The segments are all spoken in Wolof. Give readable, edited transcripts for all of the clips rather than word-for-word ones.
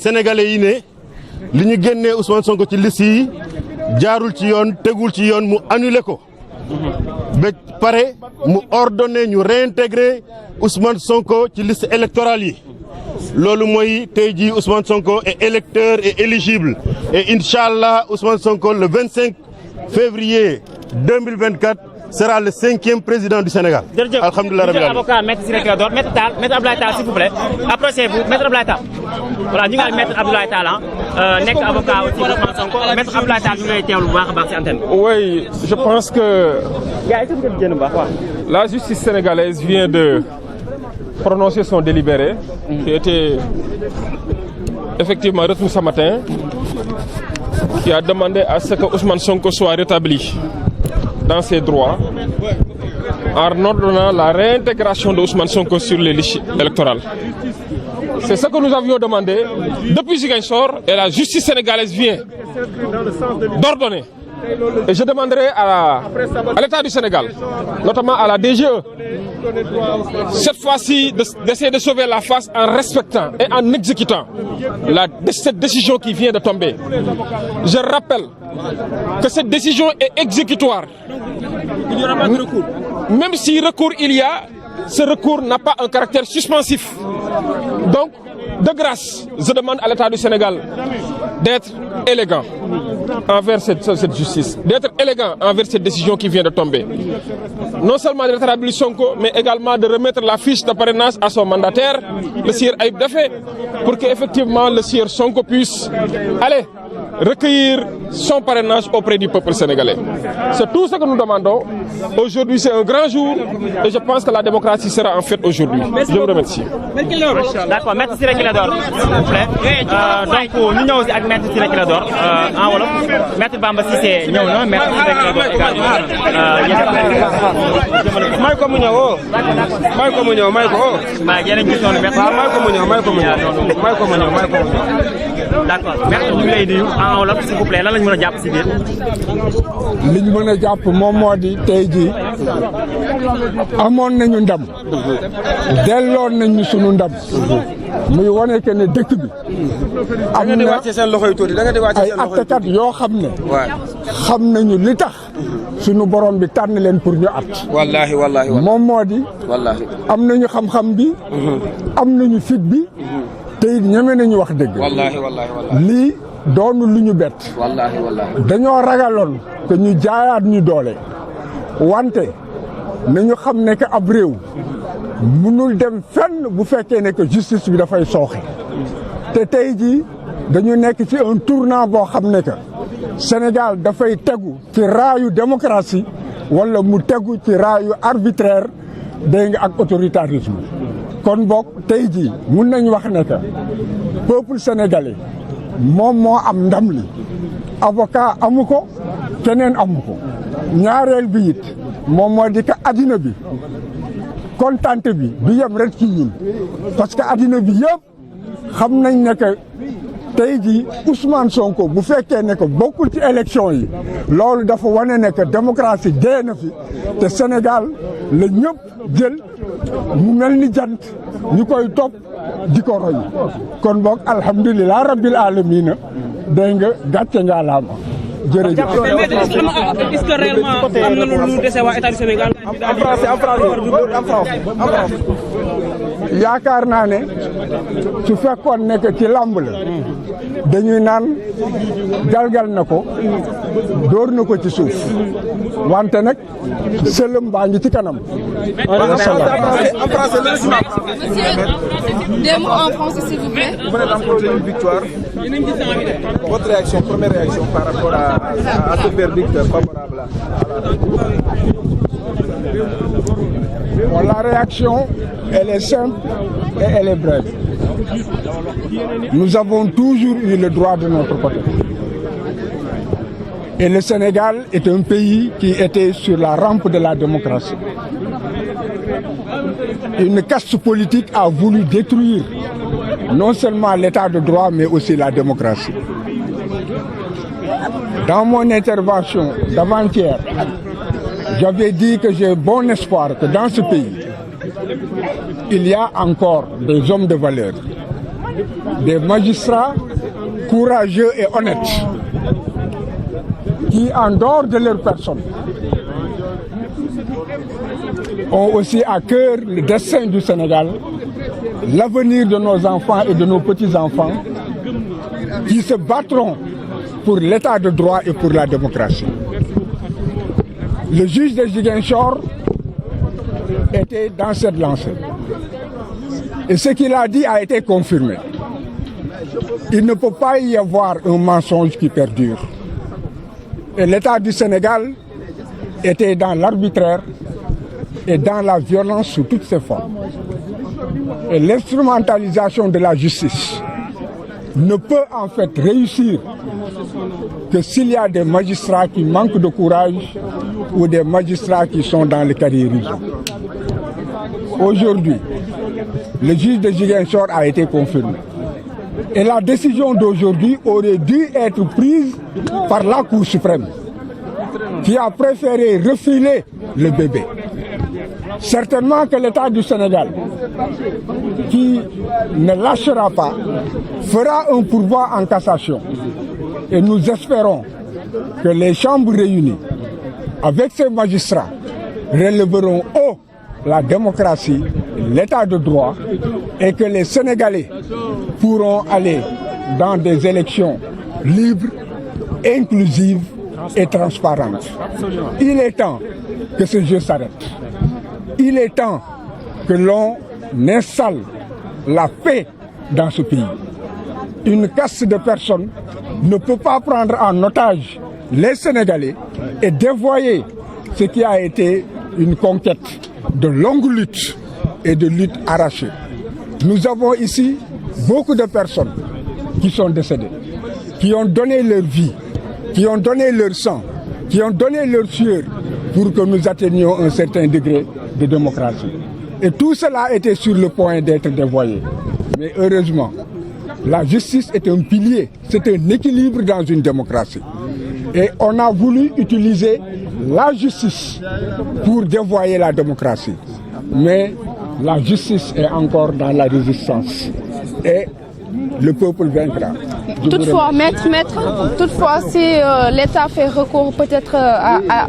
sénégalais yi ne li ñu génnee Ousmane Sonko ci liste yi jaarul ci yoon tegul ci yoon mu annulé ko ba pare mu ordonné ñu réintégrer Ousmane Sonko ci liste électorale yi loolu mooy tey jii Ousmane Sonko est électeur et éligible et inch'Allah Ousmane Sonko le 25 février 2024 sera le 5e président du Sénégal. Alhamdulillah rabbil alamin. Avocat Maître Ciré Clédor Maître Abdoulaye Tall s'il vous plaît approchez-vous Maître Abdoulaye Tall voilà ñu ngi Maître Abdoulaye Tall nekk avocat aussi Ousmane Sonko Maître Abdoulaye Tall ñu ngi lay teewlu bu baax a baax ci antenne. Oui, je pense que la justice sénégalaise vient de prononcer son délibéré qui a été effectivement retenu ce matin, qui a demandé à ce que Ousmane Sonko soit rétabli dans ses droits en ordonnant la réintégration de Ousmane Sonko sur les listes électorales. C'est ce que nous avions demandé depuis Ziguinchor et la justice sénégalaise vient d'ordonner. Et je demanderai à l'État du Sénégal, notamment à la DGE, cette fois-ci d'essayer de sauver la face en respectant et en exécutant cette décision qui vient de tomber. Je rappelle que cette décision est exécutoire. Il n'y aura pas de recours. Même si recours il y a, ce recours n'a pas un caractère suspensif. Donc, de grâce, je demande à l'État du Sénégal d'être élégant envers cette justice, d'être élégant envers cette décision qui vient de tomber. Non seulement de rétablir Sonko, mais également de remettre la fiche de parrainage à son mandataire, le sieur Aïb Daffé, pour qu'effectivement le sieur Sonko puisse aller recueillir son parrainage auprès du peuple sénégalais. C'est tout ce que nous demandons. Aujourd'hui, c'est un grand jour et je pense que la démocratie sera en fête aujourd'hui. Je vous remercie. D'accord, Maître Ciré Clédor, s'il vous plaît. Donc, nous sommes aussi avec Maître Ciré Clédor en wolof. Maître Bamba Cissé ñëw na, Maître Ciré Clédor également. may ko mu ñëw oo. may ko mu ñëw may ko oo. Maa yéen a ngi gis noonu Maître. waaw may ko mu ñëw may ko mu ñëw. may ko mu ñëw may ko mu ñëw. D'accord, Maître ñu ngi lay nuyu en wolof s'il vous plaît lan lañ mën a jàpp si biir. li ñu mën a jàpp moom moo di tey jii amoon nañu ndam delloon nañu sunu ndam muy wane que ne dëkk bi am na ay attekat yoo xam ne xam nañu li tax sunu borom bi tànn leen pour ñu at. wallaahi wallaahi moom moo di. wallaahi am nañu xam-xam bi. am nañu fit bi. te it ñeme nañu wax dëgg. wallaahi wallaahi lii doonu lu ñu bett. wallaahi wallaahi dañoo ragaloon que ñu jaayaat ñu doole wante nañu xam ne que ab réew mënul dem fenn bu fekkee ne que justice bi dafay sooxe te tey jii dañu nekk ci un tournant boo xam ne que Sénégal dafay tegu ci raayu démocratie wala mu tegu ci raayu arbitraire dégg nga ak autoritarisme kon boog tey jii mun nañ wax ne que peuple sénégalais moom moo am ndam li avocat amu ko keneen amu ko ñaareel bi it moom moo di que addina bi kontante bi du yem rek ci ñun parce que addina bi yëpp xam nañ ne que tey jii Ousmane Sonko bu fekkee ne que bokkul ci élection yi loolu dafa wane ne que démocratie dee na fi te Sénégal la ñëpp jël mu mel ni jant ñu koy topp di ko roy kon boog alhamdulilah rabbil alamina dégg nga gàcce nga laama jërëjëf. Est-ce que réellement am na lu dese waa état du Sénégal. en français. yaakaar naa ne su fekkoon ne que ci làmb la dañuy naan galgal na ko dóor na ko ci suuf wante nag sëlëm baa ngi ci kanam. en français. Des mots en français s'il vous plaît. Vous venez d'emporter une victoire. Votre réaction, première réaction par rapport à ce verdict favorable. Bon, la réaction, elle est simple et elle est brève. Nous avons toujours eu le droit de notre côté. Et le Sénégal est un pays qui était sur la rampe de la démocratie. Une caste politique a voulu détruire non seulement l'état de droit, mais aussi la démocratie. Dans mon intervention d'avant-hier, j'avais dit que j'ai bon espoir que dans ce pays, il y a encore des hommes de valeur des magistrats courageux et honnêtes qui, en dehors de leur personne, ont aussi à cœur le destin du Sénégal, l'avenir de nos enfants et de nos petits-enfants, qui se battront pour l'état de droit et pour la démocratie. Le juge de Ziguinchor était dans cette lancée. Et ce qu'il a dit a été confirmé. Il ne peut pas y avoir un mensonge qui perdure. Et l'État du Sénégal était dans l'arbitraire et dans la violence sous toutes ses formes. Et l'instrumentalisation de la justice ne peut en fait réussir que s'il y a des magistrats qui manquent de courage ou des magistrats qui sont dans le carriérisme. Aujourd'hui, le juge de Ziguinchor a été confirmé. Et la décision d'aujourd'hui aurait dû être prise par la Cour suprême, qui a préféré refiler le bébé. Certainement que l'État du Sénégal, qui ne lâchera pas, fera un pourvoi en cassation. Et nous espérons que les chambres réunies, avec ces magistrats, relèveront haut la démocratie, l'état de droit, et que les Sénégalais pourront aller dans des élections libres, inclusives et transparentes. Il est temps que ce jeu s'arrête. Il est temps que l'on installe la paix dans ce pays. Une caste de personnes ne peut pas prendre en otage les Sénégalais et dévoyer ce qui a été une conquête de longues luttes et de luttes arrachées. Nous avons ici beaucoup de personnes qui sont décédées, qui ont donné leur vie, qui ont donné leur sang, qui ont donné leur sueur pour que nous atteignions un certain degré de démocratie. Et tout cela était sur le point d'être dévoyé. Mais heureusement, la justice est un pilier, c'est un équilibre dans une démocratie. Et on a voulu utiliser la justice pour dévoyer la démocratie. Mais la justice est encore dans la résistance. Et le peuple vaincra. Toutefois, toutefois, si l'État fait recours peut-être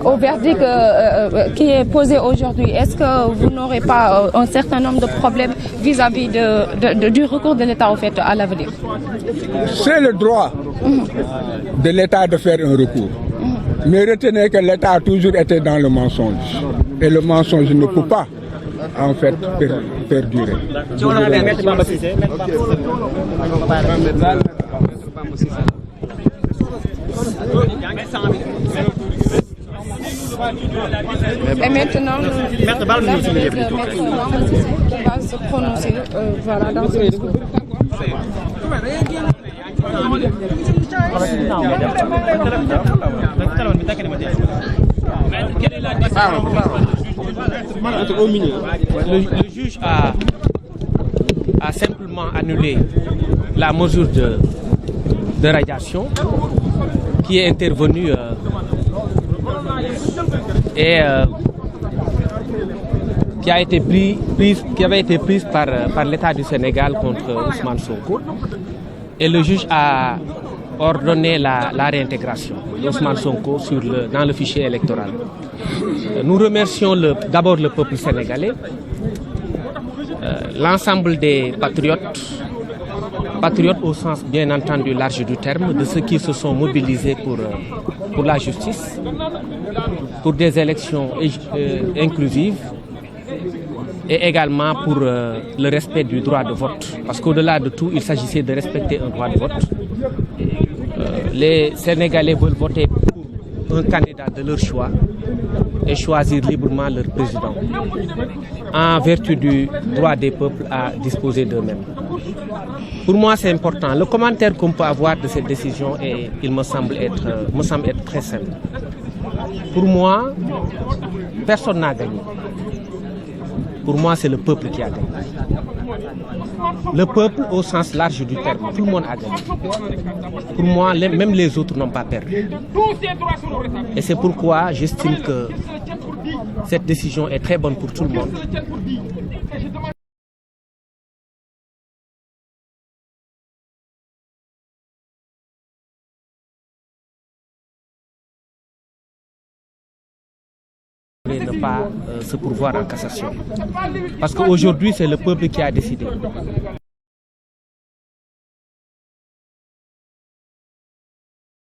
au verdict qui est posé aujourd'hui, est-ce que vous n'aurez pas un certain nombre de problèmes vis-à-vis du recours de l'État au fait à l'avenir? C'est le droit de l'État de faire un recours. Mais retenez que l'État a toujours été dans le mensonge. Et le mensonge ne peut pas, en fait, perdurer. Et maintenant, Maître Bamba Cissé qui va se prononcer voilà, dans ce discours. Le juge a simplement annulé la mesure de radiation qui est intervenue et qui avait été prise par l'État du Sénégal contre Ousmane Sonko. Et le juge a ordonné la réintégration d'Ousmane Sonko dans le fichier électoral. Nous remercions d'abord le peuple sénégalais, l'ensemble des patriotes au sens bien entendu large du terme, de ceux qui se sont mobilisés pour la justice, pour des élections inclusives et également pour le respect du droit de vote. Parce qu'au-delà de tout, il s'agissait de respecter un droit de vote. Les Sénégalais veulent voter pour un candidat de leur choix et choisir librement leur président, en vertu du droit des peuples à disposer d'eux-mêmes. Pour moi, c'est important. Le commentaire qu'on peut avoir de cette décision, il me semble être très simple. Pour moi, personne n'a gagné. Pour moi, c'est le peuple qui a gagné. Le peuple au sens large du terme, tout le monde a gagné. Pour moi, même les autres n'ont pas perdu. Et c'est pourquoi j'estime que cette décision est très bonne pour tout le monde. pourrait ne pas se pourvoir en cassation. Parce qu'aujourd'hui, c'est le peuple qui a décidé.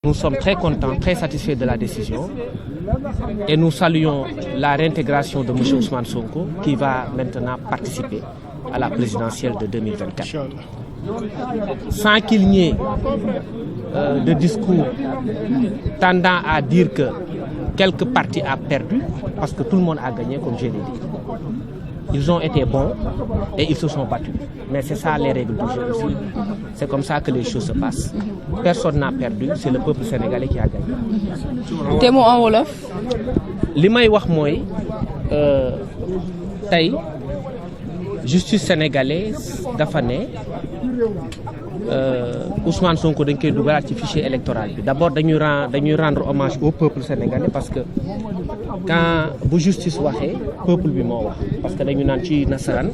Nous sommes très contents, très satisfaits de la décision et nous saluons la réintégration de M. Ousmane Sonko qui va maintenant participer à la présidentielle de 2024. Sans qu'il n'y ait de discours tendant à dire que quelque parti a perdu, parce que tout le monde a gagné, comme je l'ai dit. Ils ont été bons et ils se sont battus. Mais c'est ça les règles du jeu aussi. C'est comme ça que les choses se passent. Personne n'a perdu, c'est le peuple sénégalais qui a gagné. Des mots en wolof. li may wax mooy tey justice sénégalaise dafa ne Ousmane Sonko dañ koy dugalaat ci fichier électoral bi d'abord dañuy rendre hommage au peuple sénégalais parce que quand bu justice waxee peuple bi moo wax parce que dañu naan ci nasaraan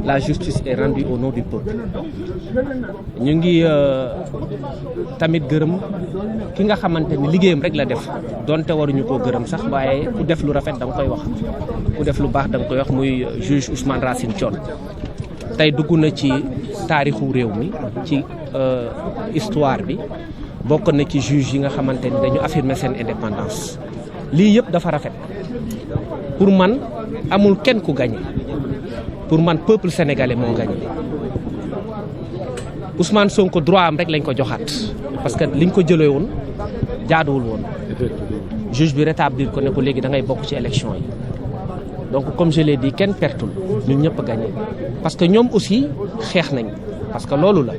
la justice est rendue au nom du peuple. ñu ngi tamit gërëm ki nga xamante ni liggéeyam rek la def donte waruñu koo gërëm sax waaye ku def lu rafet da nga koy wax ku def lu baax da nga koy wax muy juge Ousmane Racine Thion. tey dugg na ci taarixu réew mi ci histoire bi bokk na ci juge yi nga xamante ni dañu affirmer seen indépendance lii yëpp dafa rafet pour man amul kenn ku gagné pour man peuple sénégalais moo gagné Ousmane Sonko droit am rek lañ ko joxaat parce que liñ ko jëlee woon jaaduwul woon juge bi rétablir ko ne ko léegi da ngay bokk ci élection yi donc comme je l'ai dit kenn pertul ñun ñëpp gagné parce que ñoom aussi xeex nañ parce que loolu la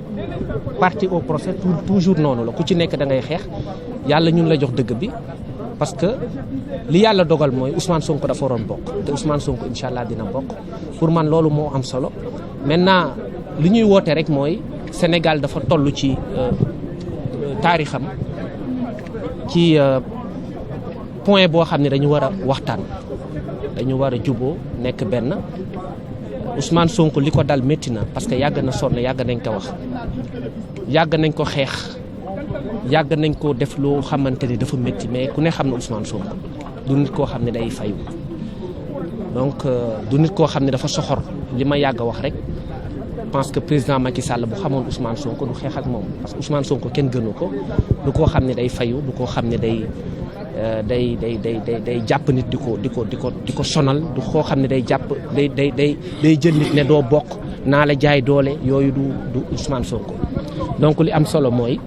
parti au procès toujours noonu la ku ci nekk da ngay xeex yàlla ñun la jox dëgg bi parce que li yàlla dogal mooy Ousmane Sonko dafa waroon bokk te Ousmane Sonko incha allah dina bokk pour man loolu moo am solo maintenant li ñuy woote rek mooy Sénégal dafa toll ci taarixam ci point boo xam ne dañu war a waxtaan dañu war a juboo nekk benn Ousmane Sonko li ko dal métti na parce que yàgg na sonn yàgg nañ ko wax yàgg nañ ko xeex yàgg nañ ko def loo xamante ni dafa métti mais ku ne xam ne Ousmane Sonko du nit koo xam ne day fayu donc du nit koo xam ne dafa soxor li ma yàgg a wax rek pense que président Macky Sall bu xamoon Ousmane Sonko du xeex ak moom parce que Ousmane Sonko kenn gënu ko du koo xam ne day fayu du koo xam ne day jàpp nit di ko sonal du koo xam ne day jàpp day jël nit ne doo bokk naa la jaay doole yooyu du Ousmane Sonko donc li am solo mooy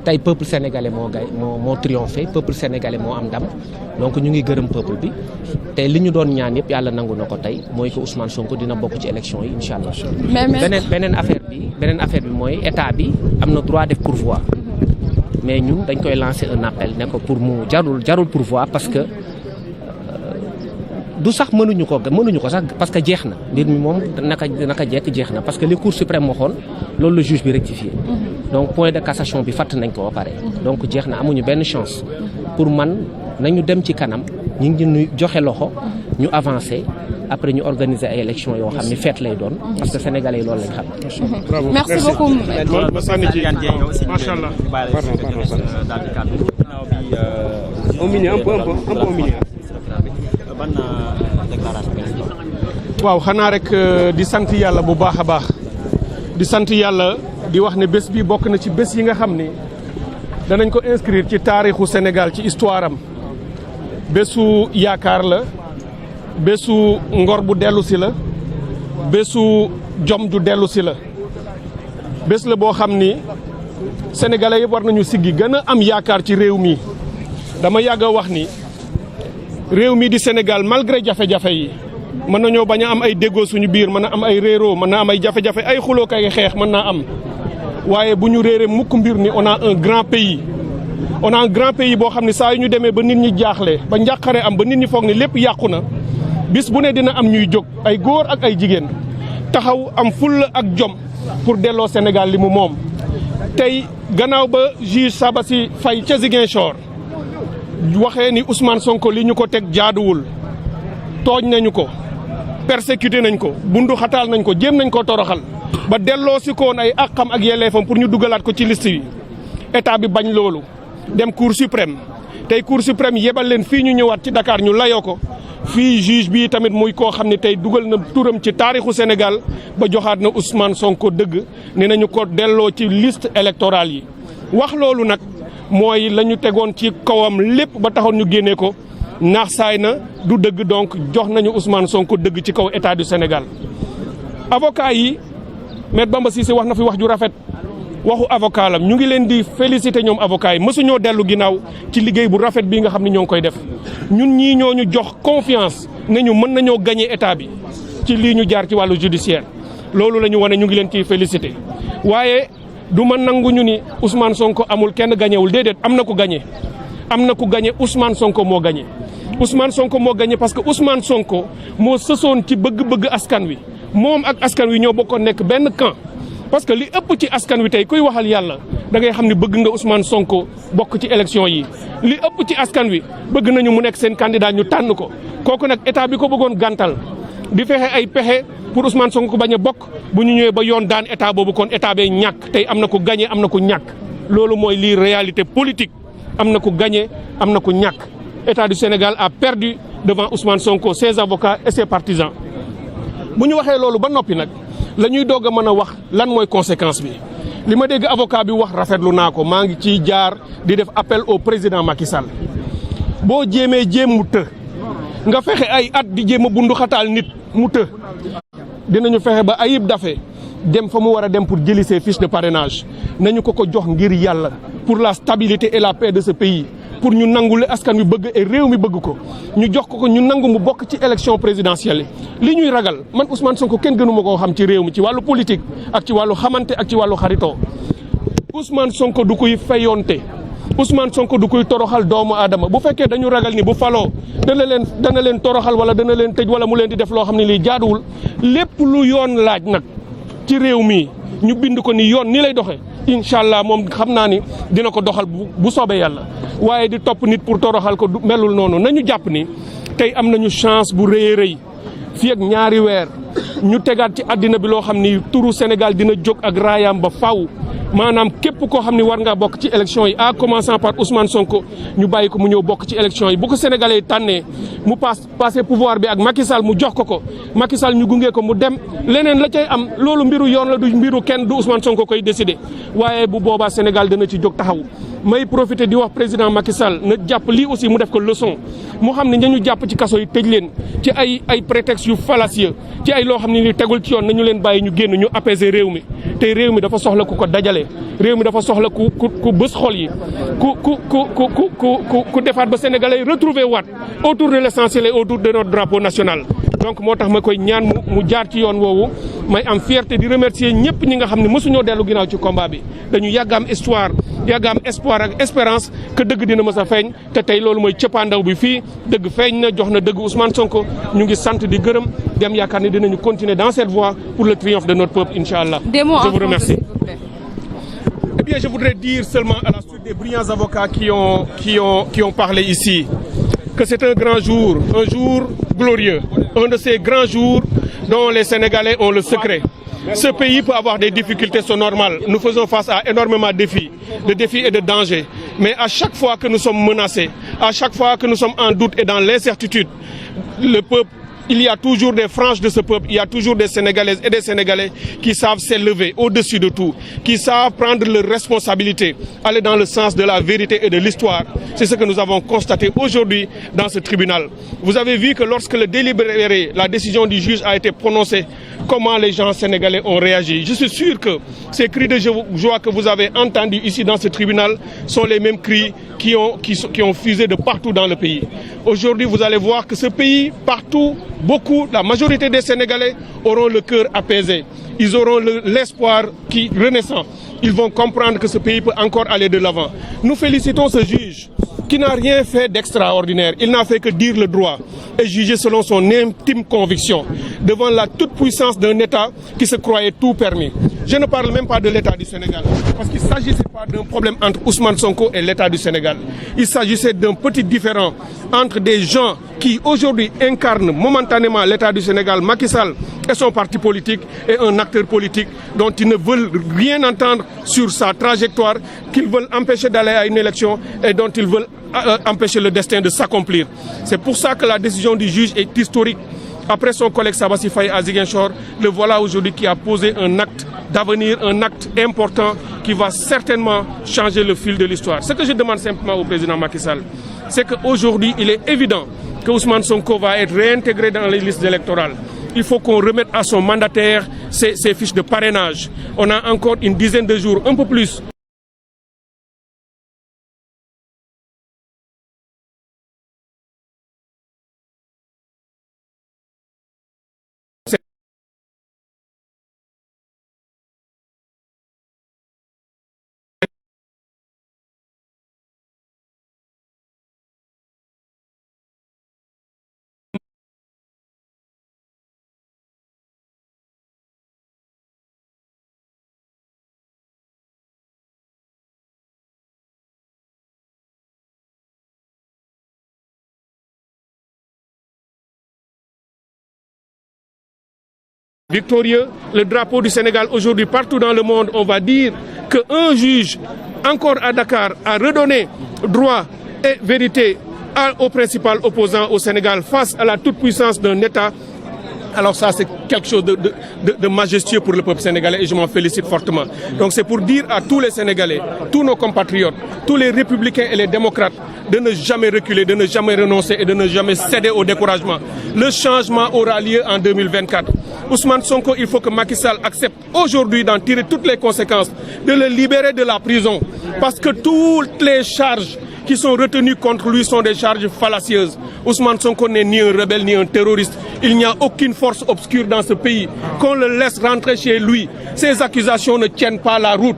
tey peuple sénégalais moo triomphé peuple sénégalais moo am ndam donc ñu ngi gërëm peuple bi te li ñu doon ñaan yëpp yàlla nangu na ko tey mooy que Ousmane Sonko dina bokk ci élection yi incha allah. beneen affaire bi mooy état bi am na droit def pourvoi mais ñun dañ koy lancer un appel ne ko pour mu jarul pourvoi parce que du sax mënuñu ko sax parce que jeex na mbir mi moom naka jekk jeex na parce que li cour suprême waxoon loolu la juge bi rectifié donc point de cassation bi fàtt nañ ko ba pare donc jeex na amuñu benn chance pour man nañu dem ci kanam ñu ngi ñu joxe loxo ñu avancer après ñu organiser ay élections yoo xam ni fête lay doon parce que sénégalais yi loolu lañ xam. merci beaucoup. ma sànni ci macha allah. waaw xanaa rek di sant yàlla bu baax a baax di sant yàlla di wax ne bés bi bokk na ci bés yi nga xam ni danañ ko inscrire ci taarixu Sénégal ci histoire am bésu yaakaar la bésu ngor bu dellu si la bésu jom ju dellu si la bés la boo xam ni sénégalais yëpp war nañu siggi gën a am yaakaar ci réew mi dama yàgg a wax ni réew mi di Sénégal malgré jafe-jafe yi mën nañoo bañ a am ay déggoo suñu biir mën a am ay réeroo mën na am ay jafe-jafe ay xuloo kay xeex mën naa am waaye bu ñu réeree mukk mbir ni on a un grand pays boo xam ne saa yu ñu demee ba nit ñi jaaxle ba njàqare am ba nit ñi foog ni lépp yàqu na bis bu ne dina am ñuy jóg ay góor ak ay jigéen taxaw am fulla ak jom pour delloo Sénégal li mu moom tey gannaaw ba juge Sabassy Faye ca Ziguinchor waxee ni Ousmane Sonko li ñu ko teg jaaduwul tooñ nañu ko persécuté nañ ko bundu xataal nañ ko jéem nañ ko toroxal ba delloo si koon ay àqam ak yelleefam pour ñu dugalaat ko ci liste yi état bi bañ loolu dem cour suprême tey cour suprême yebal leen fii ñu ñëwaat ci Dakar ñu layoo ko fii juge bi tamit muy koo xam ne tey dugal na turam ci taarixu Sénégal ba joxaat na Ousmane Sonko dëgg ne nañu ko delloo ci liste électorale yi wax loolu nag mooy la ñu tegoon ci kawam lépp ba taxoon ñu génnee ko naax saay na du dëgg donc jox nañu Ousmane Sonko dëgg ci kaw état du Sénégal. avocat yi Maître Bamba Cissé wax na fi wax ju rafet waxu avocat la ñu ngi leen di féliciter ñoom avocat yi mësuñoo dellu ginnaaw ci liggéey bu rafet bii nga xam ne ñoo ngi koy def ñun ñii ñoo ñu jox confiance ne ñu mën nañoo gagner état bi ci lii ñu jaar ci wàllu judiciaire loolu la ñu wane ñu ngi leen ciy féliciter waaye du ma nangu ñu ni Ousmane Sonko amul kenn gañewul déedéet am na ku gañe am na ku gañe Ousmane Sonko moo gañe Ousmane Sonko moo gañe parce que Ousmane Sonko moo sësoon ci bëgg-bëgg askan wi moom ak askan wi ñoo bokkoon nekk benn camp parce que li ëpp ci askan wi tey kuy waxal yàlla da ngay xam ne bëgg nga Ousmane Sonko bokk ci élection yi li ëpp ci askan wi bëgg nañu mu nekk seen candidat ñu tànn ko kooku nag état bi ko bëggoon gàntal di fexe ay pexe pour Ousmane Sonko bañ a bokk bu ñu ñëwee ba yoon daan état boobu kon état bee ñàkk tey am na ku gagné am na ku ñàkk loolu mooy lii réalité politique am na ku gagné am na ku ñàkk état du Sénégal a perdu devant Ousmane Sonko ses avocats et ses partisans bu ñu waxee loolu ba noppi nag la ñuy doog a mën a wax lan mooy conséquence bi li ma dégg avocat bi wax rafetlu naa ko maa ngi ciy jaar di def appel au président Macky Sall boo jéemee jéem mu të nga fexe ay at di jéem a bundu xataal nit mu të dinañu fexe ba Ayib Daffé dem fa mu war a dem pour jëli ses fiches de parrainage nañu ko jox ngir yàlla pour la stabilité et la paix de ce pays pour ñu nangu li askan wi bëgg et réew mi bëgg ko ñu jox ko ñu nangu mu bokk ci élection présidentielle li ñuy ragal man Ousmane Sonko kenn gënu ma koo xam ci réew mi ci wàllu politique ak ci wàllu xamante ak ci wàllu xaritoo Ousmane Sonko du koy fayonte Ousmane Sonko du koy toroxal doomu aadama bu fekkee dañu ragal ni bu faloo dana leen toroxal wala dana leen tëj wala mu leen di def loo xam ne lii jaaduwul lépp lu yoon laaj nag ci réew mi ñu bind ko ni yoon ni lay doxee incha allah moom xam naa ni dina ko doxal bu soobee yàlla waaye di topp nit pour toroxal ko melul noonu nañu jàpp ni tey am nañu chance bu rëy a rëy fii ak ñaari weer ñu tegaat ci àddina bi loo xam ni turu Sénégal dina jóg ak raayaam ba faw maanaam képp koo xam ni war ngaa bokk ci élection yi à commençant par Ousmane Sonko ñu bàyyi ko mu ñëw bokk ci élection yi bu ko sénégalais yi tànnee mu passé pouvoir bi ak Macky Sall mu jox ko Macky Sall ñu gunge ko mu dem leneen la cay am loolu mbiru yoon la du mbiru kenn du Ousmane Sonko koy décider waaye bu boobaa Sénégal dana ci jóg taxaw may profité di wax président Macky Sall na jàpp lii aussi mu def ko leçon mu xam ne ñu jàpp ci kaso yi tëj leen ci ay prétextes yu fallacieux ci ay loo xam ne ni tegul ci yoon nañu leen bàyyi ñu génn ñu apaiser réew mi tey réew mi dafa soxla ku ko dajale réew mi dafa soxla ku bës xol yi ku defaat ba sénégalais retrouver waat autour de l'essentiel et autour de notre drapeau national donc moo tax ma koy ñaan mu jaar ci yoon woowu may am fierté di remercier ñëpp ñi nga xam ne mësuñoo dellu ginnaaw ci combat bi dañu yàgg am histoire yàgg am espoir ak espérance que dëgg dina mës a feeñ te tey loolu mooy cëppaandaw bi fii dëgg feeñ na jox na dëgg Ousmane Sonko ñu ngi sant di gërëm dem yaakaar ne dinañu continuer dans cette voie pour le triomphe de notre peuple inch'Allah. Je vous remercie. Eh bien, je voudrais dire seulement à la suite des brillants avocats qui ont parlé ici que c'est un grand jour, un jour glorieux, un de ces grands jours dont les Sénégalais ont le secret. Ce pays peut avoir des difficultés, c'est normal. Nous faisons face à énormément de défis et de dangers. Mais à chaque fois que nous sommes menacés, à chaque fois que nous sommes en doute et dans l'incertitude, le peuple, il y a toujours des franges de ce peuple, il y a toujours des Sénégalaises et des Sénégalais qui savent s'élever au-dessus de tout, qui savent prendre leurs responsabilités, aller dans le sens de la vérité et de l'histoire. C'est ce que nous avons constaté aujourd'hui dans ce tribunal. Vous avez vu que lorsque le délibéré, la décision du juge a été prononcée, comment les gens sénégalais ont réagi. Je suis sûr que ces cris de joie que vous avez entendus ici dans ce tribunal sont les mêmes cris qui ont fusé de partout dans le pays. Aujourd'hui, vous allez voir que ce pays, partout, la majorité des Sénégalais auront le cœur apaisé. Ils auront l'espoir qui renaissant. Ils vont comprendre que ce pays peut encore aller de l'avant. Nous félicitons ce juge qui n'a rien fait d'extraordinaire. Il n'a fait que dire le droit et juger selon son intime conviction devant la toute-puissance d'un État qui se croyait tout permis. Je ne parle même pas de l'État du Sénégal parce qu'il ne s'agissait pas d'un problème entre Ousmane Sonko et l'État du Sénégal. Il s'agissait d'un petit différend entre des gens qui aujourd'hui incarnent momentanément l'État du Sénégal, Macky Sall et son parti politique, et un acteur politique dont ils ne veulent rien entendre sur sa trajectoire, qu'ils veulent empêcher d'aller à une élection et dont ils veulent empêcher le destin de s'accomplir. C'est pour ça que la décision du juge est historique. Après son collègue Sabassi Faye à Ziguinchor, le voilà aujourd'hui qui a posé un acte d'avenir, un acte important qui va certainement changer le fil de l'histoire. Ce que je demande simplement au président Macky Sall, c'est qu'aujourd'hui, il est évident que Ousmane Sonko va être réintégré dans les listes électorales. Il faut qu'on remette à son mandataire ses fiches de parrainage. On a encore une dizaine de jours, un peu plus. Victorieux, le drapeau du Sénégal aujourd'hui partout dans le monde, on va dire qu'un juge, encore à Dakar, a redonné droit et vérité au principal opposant au Sénégal face à la toute-puissance d'un État. Alors ça, c'est quelque chose de majestueux pour le peuple sénégalais et je m'en félicite fortement. Donc c'est pour dire à tous les Sénégalais, tous nos compatriotes, tous les républicains et les démocrates de ne jamais reculer, de ne jamais renoncer et de ne jamais céder au découragement. Le changement aura lieu en 2024. Ousmane Sonko, il faut que Macky Sall accepte aujourd'hui d'en tirer toutes les conséquences, de le libérer de la prison. Parce que toutes les charges qui sont retenues contre lui sont des charges fallacieuses. Ousmane Sonko n'est ni un rebelle ni un terroriste. Il n'y a aucune force obscure dans ce pays. Qu'on le laisse rentrer chez lui. Ces accusations ne tiennent pas la route.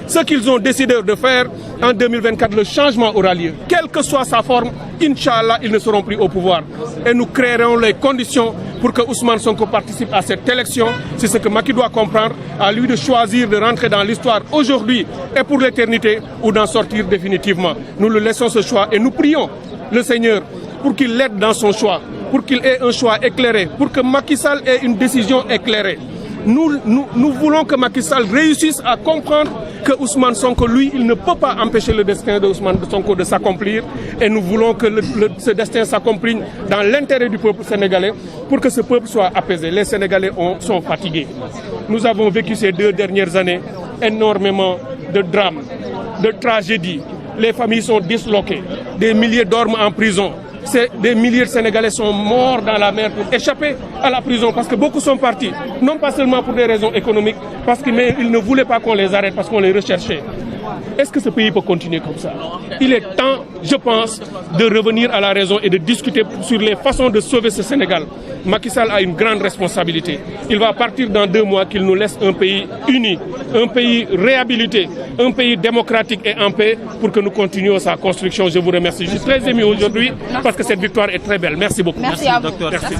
Ce qu'ils ont décidé de faire en 2024, le changement aura lieu. Quelle que soit sa forme, Inch'Allah, ils ne seront plus au pouvoir. Et nous créerons les conditions pour que Ousmane Sonko participe à cette élection. C'est ce que Macky doit comprendre, à lui de choisir de rentrer dans l'histoire aujourd'hui et pour l'éternité ou d'en sortir définitivement. Nous lui laissons ce choix et nous prions le Seigneur pour qu'il l'aide dans son choix, pour qu'il ait un choix éclairé, pour que Macky Sall ait une décision éclairée. Nous voulons que Macky Sall réussisse à comprendre que Ousmane Sonko, lui, il ne peut pas empêcher le destin de Ousmane Sonko de s'accomplir. Et nous voulons que ce destin s'accomplisse dans l'intérêt du peuple sénégalais pour que ce peuple soit apaisé. Les Sénégalais sont fatigués. Nous avons vécu ces 2 dernières années énormément de drames, de tragédies. Les familles sont disloquées. Des milliers dorment en prison. Des milliers de Sénégalais sont morts dans la mer pour échapper à la prison parce que beaucoup sont partis, non pas seulement pour des raisons économiques, parce qu'ils ne voulaient pas qu'on les arrête, parce qu'on les recherchait. Est-ce que ce pays peut continuer comme ça? Il est temps, je pense, de revenir à la raison et de discuter sur les façons de sauver ce Sénégal. Macky Sall a une grande responsabilité. Il va partir dans 2 mois qu'il nous laisse un pays uni, un pays réhabilité, un pays démocratique et en paix pour que nous continuions sa construction. Je vous remercie. Je suis très ému aujourd'hui parce que cette victoire est très belle. Merci beaucoup. Merci à vous. Docteur. Merci.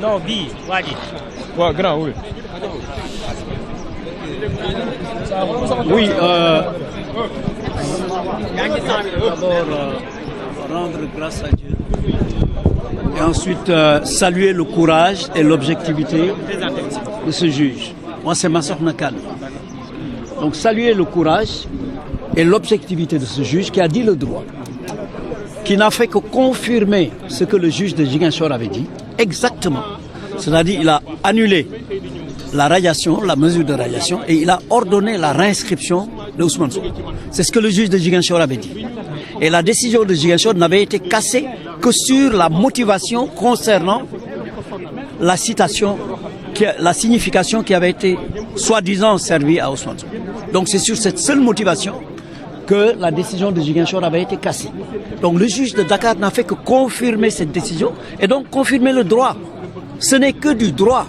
Non, bii waa ji. waaw grand oui. Oui, d'abord rendre grâce à Dieu et ensuite saluer le courage et l'objectivité de ce juge. Moi, c'est Massokhna Kane. Donc saluer le courage et l'objectivité de ce juge qui a dit le droit, qui n'a fait que confirmer ce que le juge de Ziguinchor avait dit, exactement. C'est-à-dire il a annulé la radiation, la mesure de radiation, et il a ordonné la réinscription de Ousmane Sonko. C'est ce que le juge de Ziguinchor avait dit. Et la décision de Ziguinchor n'avait été cassée que sur la motivation concernant la citation, la signification qui avait été soi-disant servie à Ousmane Sonko. Donc c'est sur cette seule motivation que la décision de Ziguinchor avait été cassée. Donc le juge de Dakar n'a fait que confirmer cette décision et donc confirmer le droit. Ce n'est que du droit.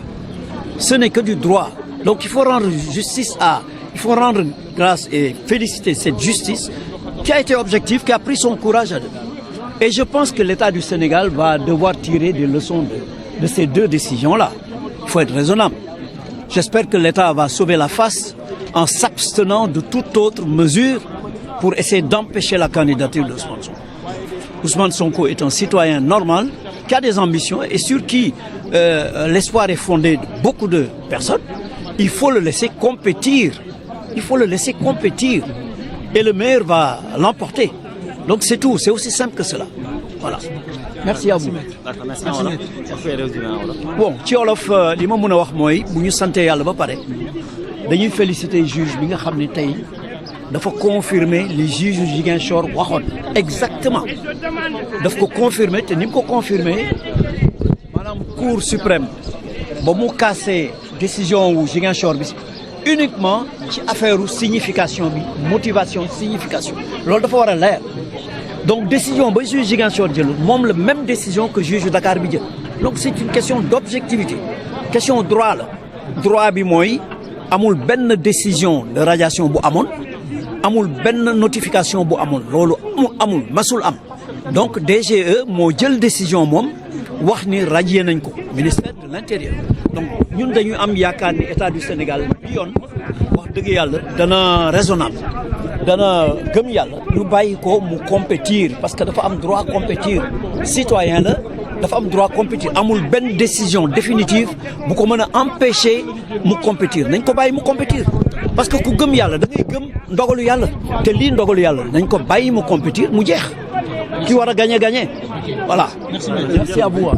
Ce n'est que du droit. Donc il faut rendre justice il faut rendre grâce et féliciter cette justice qui a été objective, qui a pris son courage à deux. Et je pense que l'État du Sénégal va devoir tirer des leçons de ces 2 décisions-là. Il faut être raisonnable. J'espère que l'État va sauver la face en s'abstenant de toute autre mesure pour essayer d'empêcher la candidature de Ousmane Sonko. Ousmane Sonko est un citoyen normal qui a des ambitions et sur qui l'espoir est fondé de beaucoup de personnes, il faut le laisser compétir. Il faut le laisser compétir. Et le meilleur va l'emporter. Donc c'est tout, c'est aussi simple que cela. Voilà. Merci à vous. Bon, ci wolof li ma mën a wax mooy bu ñu sante yàlla ba pare dañuy féliciter juge bi nga xam ne tey dafa confirmer les juges yu Ziguinchor waxoon exactement daf ko confirmer te ni mu ko confirmer maanaam Cour suprême ba mu cassé décision wu Ziguinchor bi uniquement ci affaire signification bi motivation signification loolu dafa war a leer donc décision ba juge Ziguinchor jël moom la même décision que juge Dakar bi jël donc c'est une question d'objectivité question droit la droit bi mooy amul benn décision de radiation bu amoon amul benn notification bu amoon loolu amul masul am donc DGE moo jël décision moom wax ni radié nañ ko ministère de l'intérieur donc ñun dañu am yaakaar ni état du Sénégal bi yoon wax dëgg yàlla dana raisonnable dana gëm yàlla ñu bàyyi ko mu compétir parce que dafa am droit compétir citoyen la dafa am droit compétir amul benn décision définitive bu ko mën a empêcher mu compétir nañ ko bàyyi mu compétir parce que ku gëm yàlla da ngay gëm ndogalu yàlla te lii ndogalu yàlla nañ ko bàyyi mu compétir mu jeex ki war a gagner voilà merci à vous.